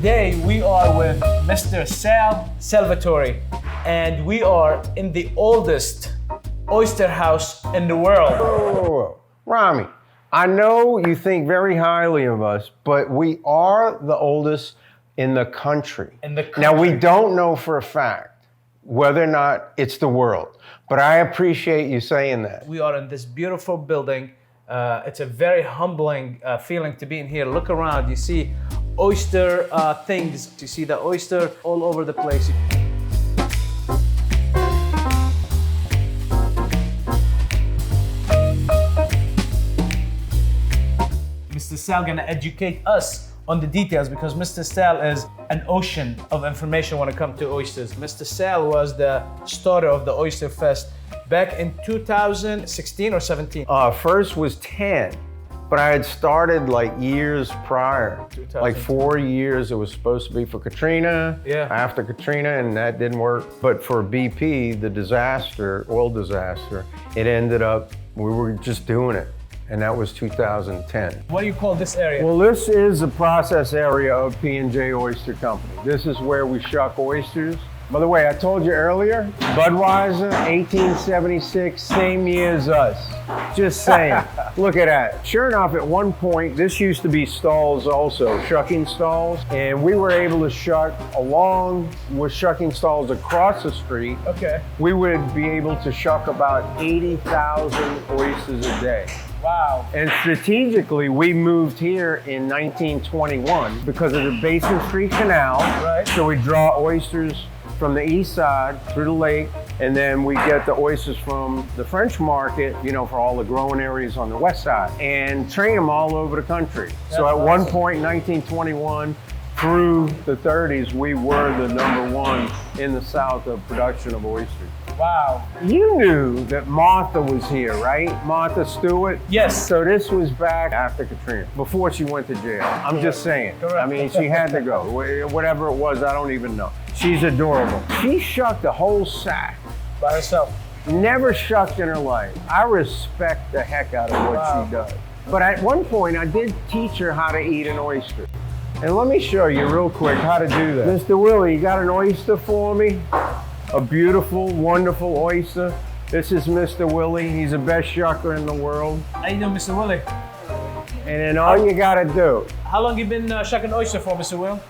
Today we are with Mr. Sal Salvatori, and we are in the oldest oyster house in the world. Whoa. Rami, I know you think very highly of us, but we are the oldest in the country. Now, we don't know for a fact whether or not it's the world, but I appreciate you saying that. We are in this beautiful building. It's a very humbling feeling to be in here. Look around, you see oyster things. You see the oyster all over the place. Mr. Sal gonna educate us on the details because Mr. Sal is an ocean of information when it comes to oysters. Mr. Sal was the starter of the Oyster Fest back in 2016 or 17. First was 10, but I had started like years prior. Like 4 years. It was supposed to be for Katrina, after Katrina, and that didn't work. But for BP, the disaster, oil disaster, it ended up, we were just doing it. And that was 2010. What do you call this area? Well, this is the process area of P&J Oyster Company. This is where we shuck oysters. By the way, I told you earlier, Budweiser, 1876, same year as us. Just saying. Look at that. Sure enough, at one point, this used to be stalls also, shucking stalls. And we were able to shuck along with shucking stalls across the street. Okay. We would be able to shuck about 80,000 oysters a day. Wow. And strategically, we moved here in 1921 because of the Basin Street Canal. Right. So we draw oysters from the east side through the lake, and then we get the oysters from the French market, you know, for all the growing areas on the west side, and train them all over the country. So at one point in 1921 through the 30s, we were the #1 in the South of production of oysters. Wow. You knew that Martha was here, right? Martha Stewart? Yes. So this was back after Katrina, before she went to jail. I'm just saying. Correct. I mean, she had to go. Whatever it was, I don't even know. She's adorable. She shucked a whole sack. By herself. Never shucked in her life. I respect the heck out of what she does. But at one point, I did teach her how to eat an oyster. And let me show you real quick how to do that. Mr. Willie, you got an oyster for me? A beautiful, wonderful oyster. This is Mr. Willie. He's the best shucker in the world. How you doing, Mr. Willie? And then all you gotta do. How long you been shucking oyster for, Mr. Will?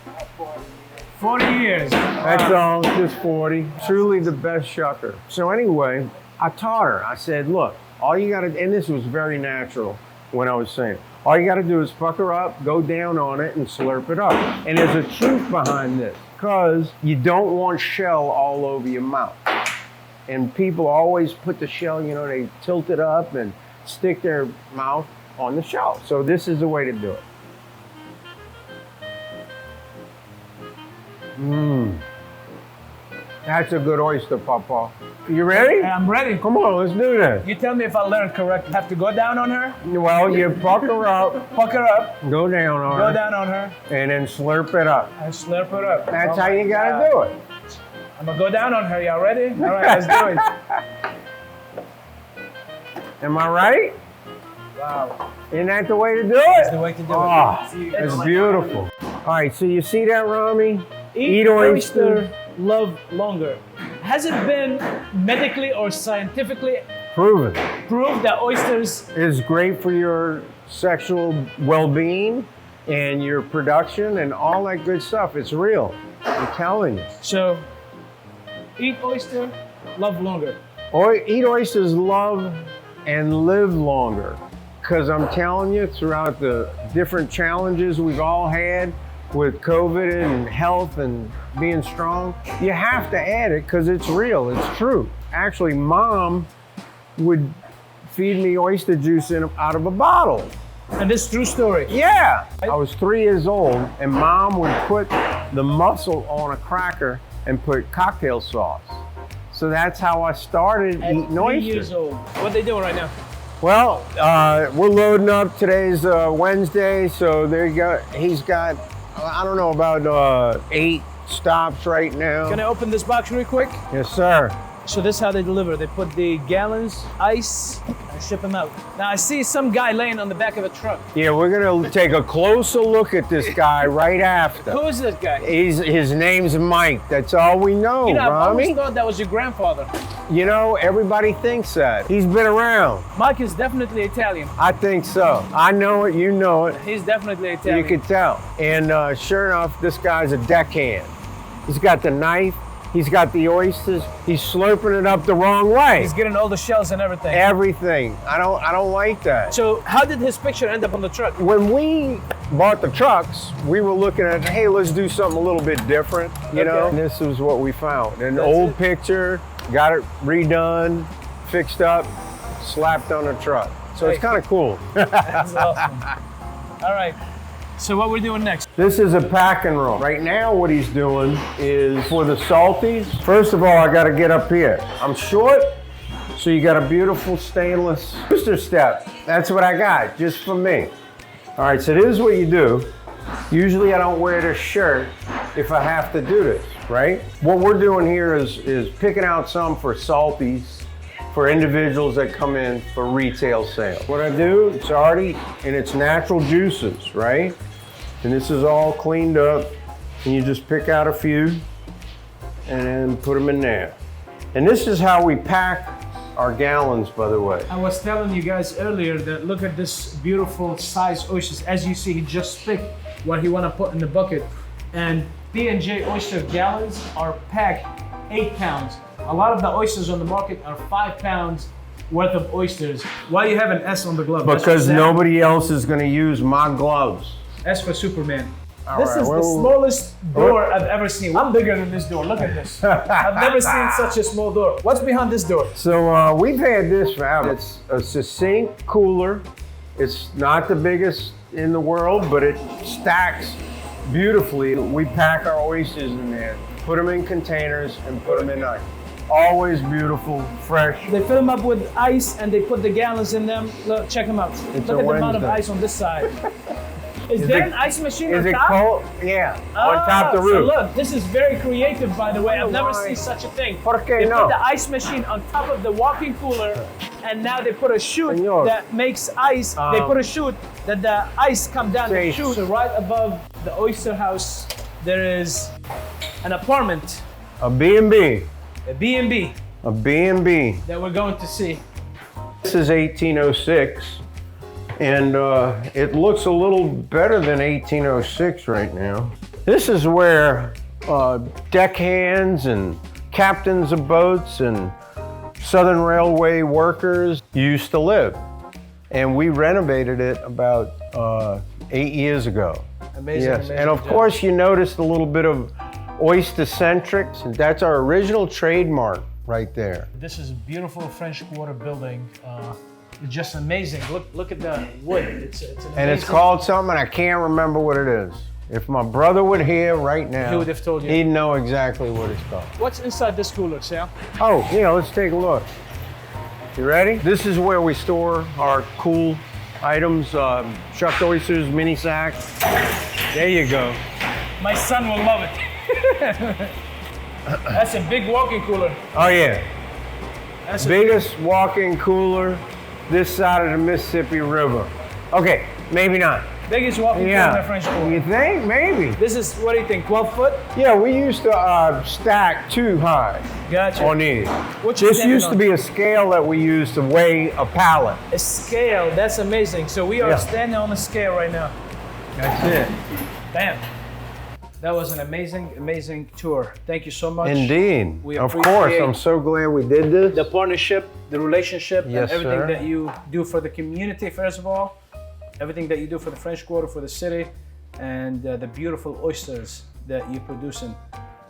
40 years. That's all, just 40. Truly the best shucker. So anyway, I taught her. I said, look, all you gotta, and this was very natural when I was saying, all you gotta do is pucker up, go down on it, and slurp it up. And there's a truth behind this, because you don't want shell all over your mouth. And people always put the shell, you know, they tilt it up and stick their mouth on the shell. So this is the way to do it. That's a good oyster, Papa. You ready? I'm ready. Come on, let's do this. You tell me if I learned correct. I have to go down on her? Well, you pucker up. Pucker up. Go down on her. Go down on her. And then slurp it up. And slurp it up. That's how you gotta do it. I'm gonna go down on her. Y'all ready? All right, let's do it. Am I right? Wow. Isn't that the way to do it? That's the way to do it. Oh, it's beautiful. All right, so you see that, Rami? Eat oyster, love longer. Has it been medically or scientifically Proven. proved that oysters It's great for your sexual well-being and your production and all that good stuff. It's real. I'm telling you. So, eat oyster, love longer. Eat oysters, love, and live longer. Because I'm telling you, throughout the different challenges we've all had with COVID and health and being strong, you have to add it because it's real, it's true. Actually, Mom would feed me oyster juice out of a bottle. And this is true story. Yeah. I was 3 years old and Mom would put the mussel on a cracker and put cocktail sauce. So that's how I started eating 3 oysters. years old. What are they doing right now? Well, we're loading up. Today's Wednesday, so there you go. He's got, I don't know, about 8 stops right now. Can I open this box real quick? Yes, sir. So this is how they deliver. They put the gallons, ice, and ship them out. Now I see some guy laying on the back of a truck. Yeah, we're gonna take a closer look at this guy right after. Who is this guy? His name's Mike. That's all we know, You know, I've always Rami. thought that was your grandfather. You know, everybody thinks that. He's been around. Mike is definitely Italian. I think so. I know it, you know it. He's definitely Italian. You could tell. And sure enough, this guy's a deckhand. He's got the knife. He's got the oysters. He's slurping it up the wrong way. He's getting all the shells and everything. Everything. I don't like that. So how did his picture end up on the truck? When we bought the trucks, we were looking at, hey, let's do something a little bit different, you know? And this is what we found. An old picture, got it redone, fixed up, slapped on a truck. So it's kind of cool. That's awesome. All right. So what we're doing next? This is a pack and roll. Right now what he's doing is for the salties. First of all, I gotta get up here. I'm short, so you got a beautiful stainless booster step. That's what I got, just for me. All right, so this is what you do. Usually I don't wear this shirt if I have to do this, right? What we're doing here is picking out some for salties for individuals that come in for retail sale. What I do, it's already in its natural juices, right? And this is all cleaned up, and you just pick out a few and then put them in there. And this is how we pack our gallons, by the way. I was telling you guys earlier that look at this beautiful size oysters. As you see, he just picked what he want to put in the bucket. And P&J Oyster gallons are packed 8 pounds. A lot of the oysters on the market are 5 pounds worth of oysters. Why do you have an S on the glove? Because nobody else is gonna use my gloves. S for Superman. All This right, is the smallest door I've ever seen. I'm bigger than this door. Look at this. I've never seen such a small door. What's behind this door? So we've had this forever. It's a succinct cooler. It's not the biggest in the world, but it stacks beautifully. We pack our oysters in there, put them in containers, and put them in ice. Always beautiful, fresh. They fill them up with ice and they put the gallons in them. Look, check them out. Look at the amount of ice on this side. Is there an ice machine on top? Is it cold? Yeah, on top of the roof. So look, this is very creative, by the way. I've never seen such a thing. They put the ice machine on top of the walk-in cooler, and now they put a chute that makes ice. They put a chute that the ice comes down the chute. So right above the oyster house, there is an apartment. A B&B. A B&B. A B&B. That we're going to see. This is 1806. And it looks a little better than 1806 right now. This is where deckhands and captains of boats and Southern Railway workers used to live. And we renovated it about 8 years ago. Amazing, yes. amazing And of course you noticed a little bit of oyster-centric. And that's our original trademark right there. This is a beautiful French Quarter building. It's just amazing. Look at the wood. It's an and it's called something, I can't remember what it is. If my brother were here right now, he would have told you. He'd know exactly what it's called. What's inside this cooler, Sal? Oh, yeah, let's take a look. You ready? This is where we store our cool items, shucked oysters, mini sacks. There you go. My son will love it. That's a big walk-in cooler. Oh, yeah. That's biggest walk-in cooler this side of the Mississippi River. Okay, maybe not. Biggest walk-in cooler in the French Quarter. You think? Maybe. This is, what do you think, 12 foot? Yeah, we used to stack 2 high. Gotcha. On these. This used to be a scale that we used to weigh a pallet. A scale, that's amazing. So we are standing on a scale right now. That's it. Bam. That was an amazing, amazing tour. Thank you so much. Indeed. We of course, I'm so glad we did this. The partnership, the relationship, yes, and everything sir. that you do for the community, first of all. Everything that you do for the French Quarter, for the city, and the beautiful oysters that you're producing.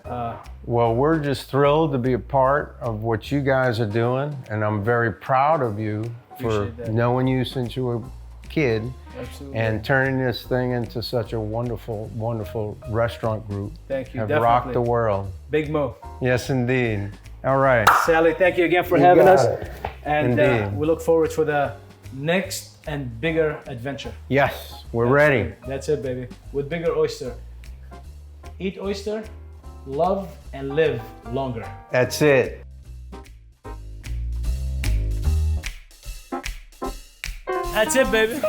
Well, we're just thrilled to be a part of what you guys are doing, and I'm very proud of you for knowing you since you were a kid. Absolutely. And turning this thing into such a wonderful, wonderful restaurant group. Thank you. Have rocked the world. Big Mo. Yes, indeed. All right. Sally, thank you again for having us. And we look forward for the next and bigger adventure. Yes, we're ready. That's it, baby. With bigger oyster. Eat oyster, love, and live longer. That's it. That's it, baby.